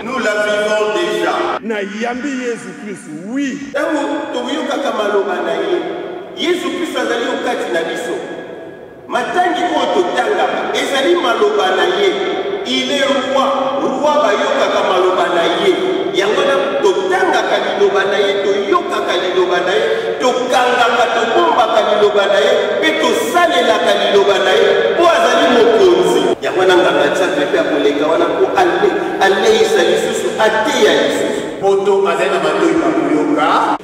Nous la vivons déjà. Nayambi Jésus-Christ, oui. Jésus-Christ azali okati na biso. Matangi oto tanga ezali maloba na ye. Il est roi bayoka ka maloba na ye. Yango na totanga ka liloba na ye, toyoka ka liloba na ye, tokanga ka tobomba ka liloba na ye, pe tosalela ka liloba na ye. Po azali mokonzi. Yango na nganga tsape pe akoleka wana ko ale isa lisusu ateya lisusu. Poto azali na matoi pa koyoka.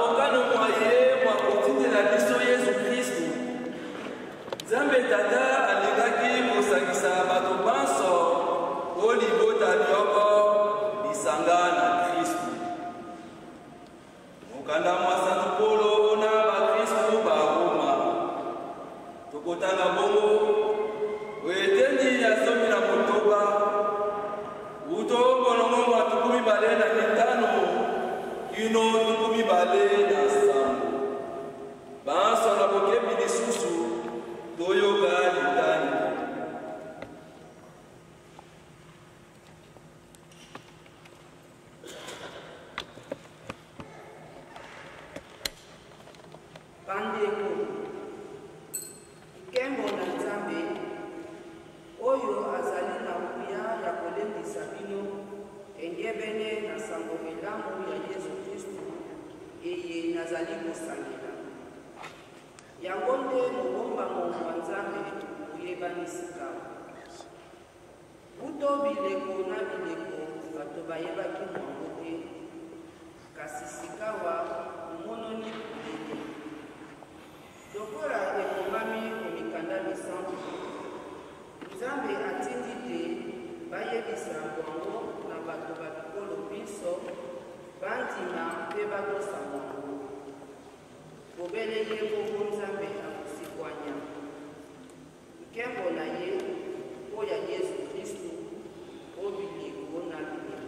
mapokano mwaye mwa kotindela biso Yesu Kristu. Nzambe Tata alingaki kosangisa bato banso olibota bioko lisanga na Kristu. Mokanda mwa Santu Polo na bakristu ba Roma. Tokotanga bongo wetendi ya zomi na motoba uto bolongo mwa tukumi bale na mitano kino tukumi bale na sambo banso na bokebi lisusu toyoka litani. Bandeko ikembo na Nzambe oyo azali na nguya ya kolendisa bino engebene na sango elamu ya Yesu Kristu eye nazali kosangela yango nde mobombamo wa Nzambe oyebanisika buto bileko na bileko bato bayebaki mwango te kasi sikawa omononi kulele lokola ekomami komikanda misango Nzambe atindi te bayebisa mwango na bato bakolo biso bandima mpe bakosa mwango bobeleye bongo Nzambe akosikwanya nkembo na ye oya Yesu Kristu obileko na bileko.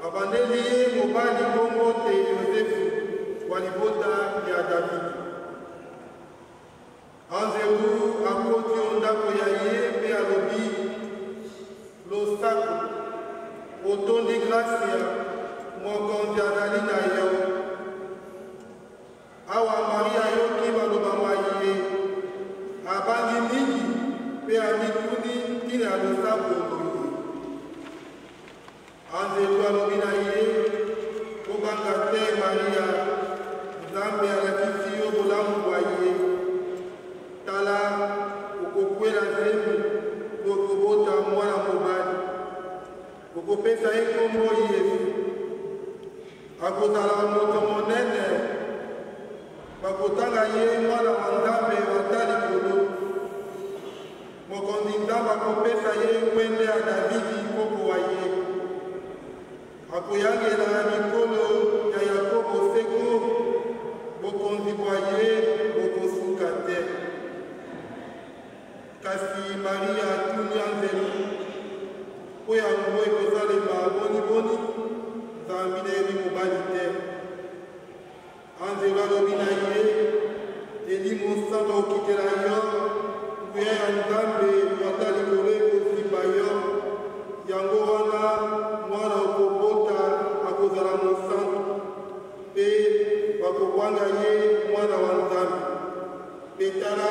abandeli mobali bongo te Yosefu walibota ya David bakolaka ye mwana wa nzambe ata likolo mokonzi nzambe akopesa ye mwende ya davidi koko wa ye akoyangela mikolo ya yakobo seko bokonzi bwa ye bokosuka te kasi maria atuni anzelu po yango ekozalema boniboni nzambi nayebi mobali te anzelu alobi na ye eli mosanga okitela yo nguya ya nzambe ata likolo ekozimba yo yango wana mwana okobota akozala mosantu mpe bakobwanga ye mwana wa nzambe mpe tala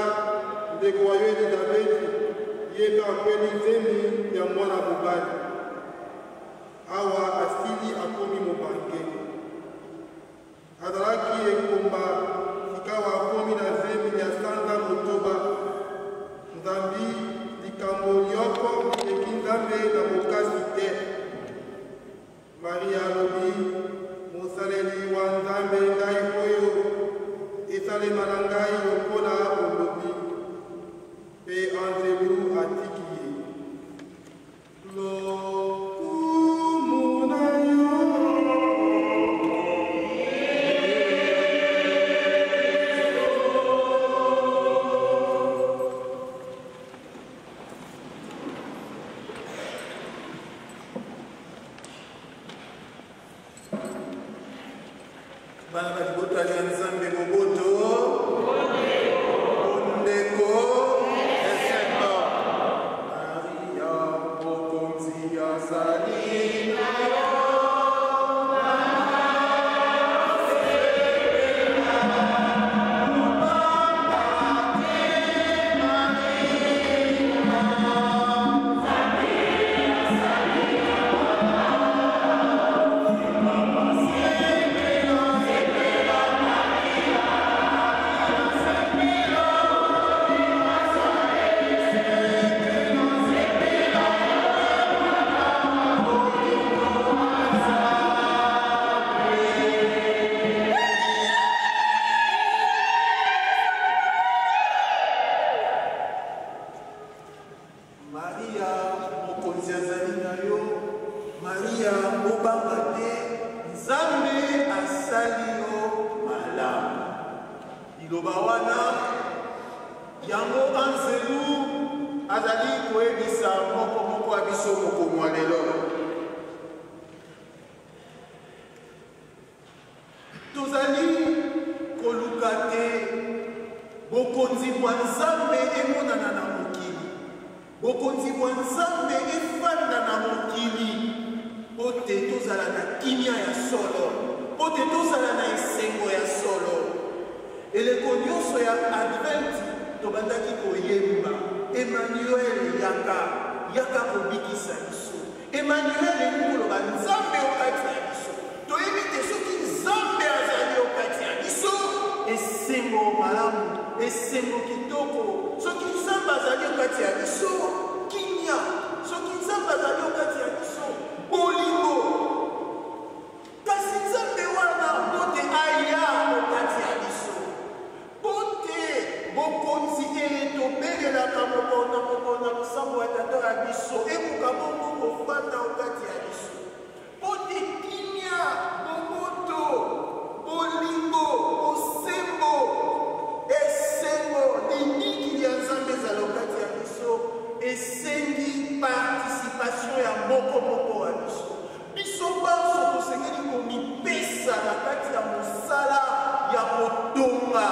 ndeko wa yo elizabeti ye mpe akweli nzembo ya mwana mobali awa asili akomi mobange azalaki ekomba sikawa akomi na zemi ya sanza motoba nzambi likambo nyoko eleki nzambe na mokasi te maria alobi mosaleli wa nzambe ngai oyo esalema na ngai lokola olobi mpe anzelu atiki ye lokumu na yo bana balibotali ya nzambe boboto ondeko esemba maria mokonzi azali na yo maria mokonzi azali na yo maria mobanga te nzambe asali yo malamu liloba wana yango anzelu azali koyebisa moko ya biso mokomwa lelo tozali koluka te bokonzi bwa nzambe emonana na mokili bokonzi bwa nzambe efanda na mokili po te tozala na kimia ya solo po te tozala na esengo ya solo eleko nyonso ya advent tobandaki koyemba emmanuel yaka kobikisa biso emmanuel ekoloba nzambe okati ya biso toyebi te soki nzambe azali okati ya biso esengo malamu esengo kitoko soki nzambe azali okati ya biso kimia soki nzambe azali okati ya biso bolingo kasi nzambe wana mpote aya okati ya biso mpote bokonzi ele tobelelaka mokona mosambo ya tata ya biso ekoka bongo kofanda okati ya biso mpote kimia bomoto bolingo bosembo esengo linikili ya nzambe ezala okati ya biso esengi participation ya moko ya biso biso banso tosengeli komipesa na kati ya mosala ya kotonga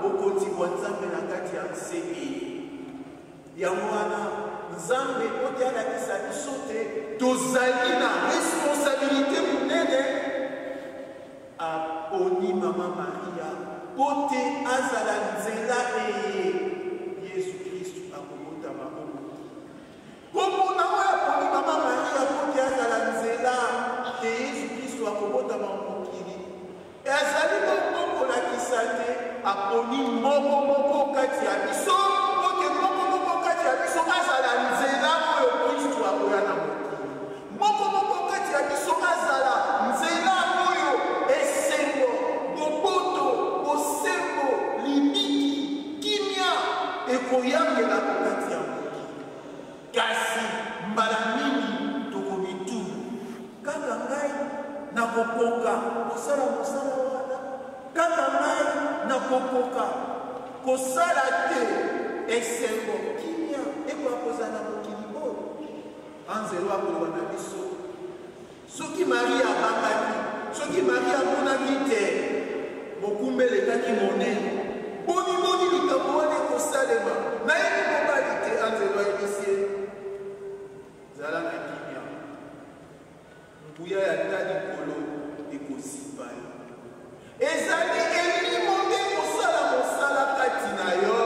bokonzi bwa nzambe na kati ya nsenge yango wana nzambe ote alakisa biso te tozali na responsabilité monene aponi mama maria po te azala nzela eye yesu kristu akobotama omoki komona oyo aponi mama maria po te azala nzela te yesu kristu akobotama mokili ezali bongo kolakisa te aponi moko kati ya biso po te moko kati ya biso azala nzela oyo kristu akoya na mokili moko kati ya biso azala nzela oyo esengo boboto bosembo nakokoka kosala mosala wana kaka ngai nakokoka kosala te esengo kimia ekoya kozala mokili oyo anzelo akoloba na biso soki maria abangaki soki maria amonaki te mokumba elekaki monene boni likambo wana ekosalema nayebi mobali te anzelo ayebisi ye zala na kimia nguya ya ta likolo ekosipa yo ezali elimo nde kosala mosala kati na yo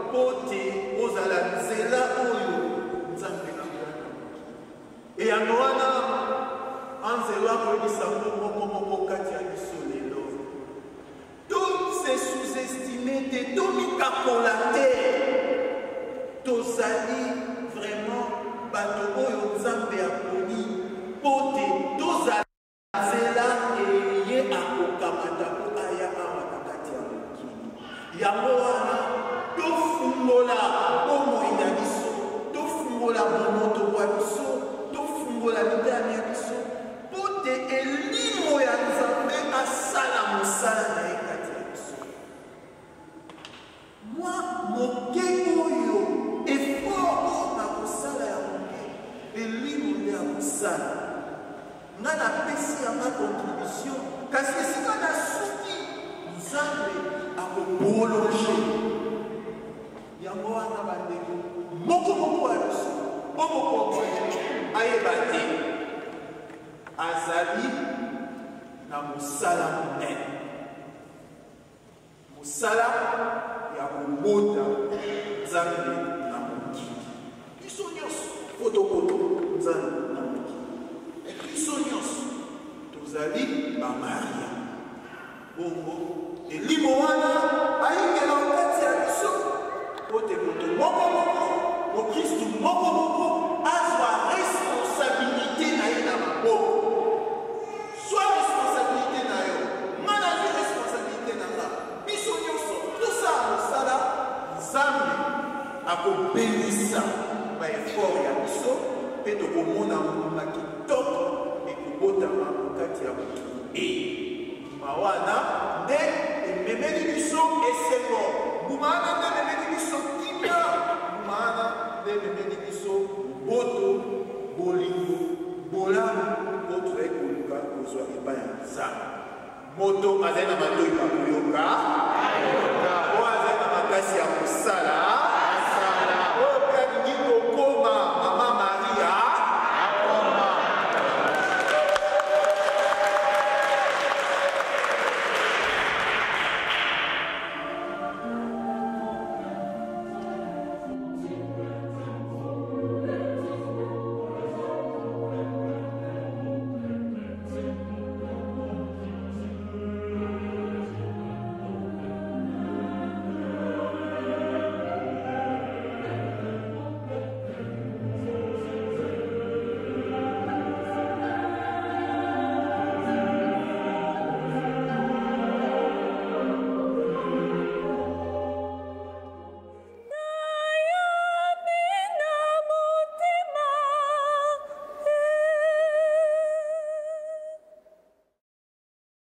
mpo te ozala nzela oyo nzambe akona eyango wana anzelo akoyebisa ngo moko kati ya biso lelo to se sous-estime te tomikakola te tozali vraiment bato oyo nzambe aponi mpo te tozala nzela eye akokamata mpo aya awa na kati ya mokili yango wana tofungola bomoi na biso tofungola bomoto bwa biso tofungola mitani ya biso mpo te elimo ya nzambe asala mosala na ye kati ya biso mwa moke oyo efort na kosala ya moke elimo nde ya kosala nga napesi yanga contribution kasi esika nasuki nzambe akobolonge yango wana bandeko moko ya biso omoko ayeba te azali na mosala monene mosala ya kobota nzambe na mokili biso nyonso potopoto nzambe na mokili biso nyonso tozali bamaria bongo elimo wana ayingela okati ya biso po te moto moko mokristu moko azwa responsabilité na ye na maboko zwa responsabilité na yo nga nazwi responsabilité na nga biso nyonso tosala mosala nzambe akobelisa baefort ya biso mpe tokomona mbuma kitoko ekobotama kati ya mokili mbuma wana nde ememeli biso esengo mbuma wana nde ememeli biso kimia mbuma wana nde ememeli biso boto bolingo bolamu mpo toyei koluka kozwa epai ya nzambe moto azali na matoi bakoyoka